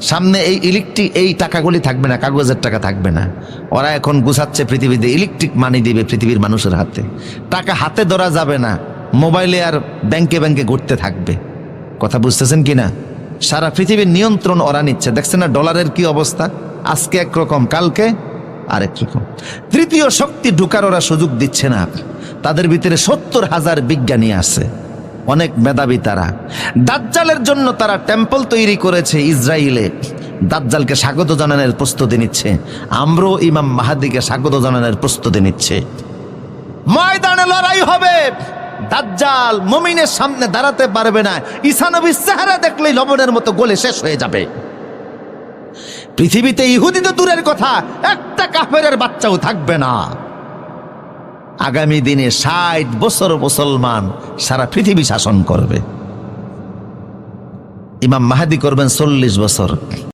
সামনে এই ইলেকট্রিক এই টাকাগুলি থাকবে না, কাগজের টাকা থাকবে না। ওরা এখন গুছাচ্ছে পৃথিবীতে ইলেকট্রিক মানি দিবে পৃথিবীর মানুষের হাতে। টাকা হাতে ধরা যাবে না, মোবাইলে আর ব্যাংকে ব্যাংকে ঘুরতে থাকবে। কথা বুঝতেছেন কিনা? সারা পৃথিবীর নিয়ন্ত্রণ ওরা নিচ্ছে। দেখছেন না ডলারের কি অবস্থা? আজকে একরকম, কালকে আরেক রকম। তৃতীয় শক্তি ঢুকার ওরা সুযোগ দিচ্ছে না। তাদের ভিতরে 70,000 বিজ্ঞানী আছে, অনেক মেধাবী তারা। দাজ্জালের জন্য তারা টেম্পল তৈরি করেছে ইসরায়েলে। দাজ্জালকে স্বাগত জানানোর প্রস্তুতি নিচ্ছে। আমরাও ইমাম মাহাদিকে স্বাগত জানানোর প্রস্তুতি নিচ্ছে। ময়দানে লড়াই হবে। দাজ্জাল মুমিনের সামনে দাঁড়াতে পারবে না। ঈসা নবীর চেহারা দেখলেই লবণের মতো গলে শেষ হয়ে যাবে। পৃথিবীতে ইহুদি তো দূরের কথা, একটা কাফেরের বাচ্চাও থাকবে না। আগামী দিনে 60 বছর মুসলমান সারা পৃথিবী শাসন করবে। ইমাম মাহদী করবেন 40 বছর।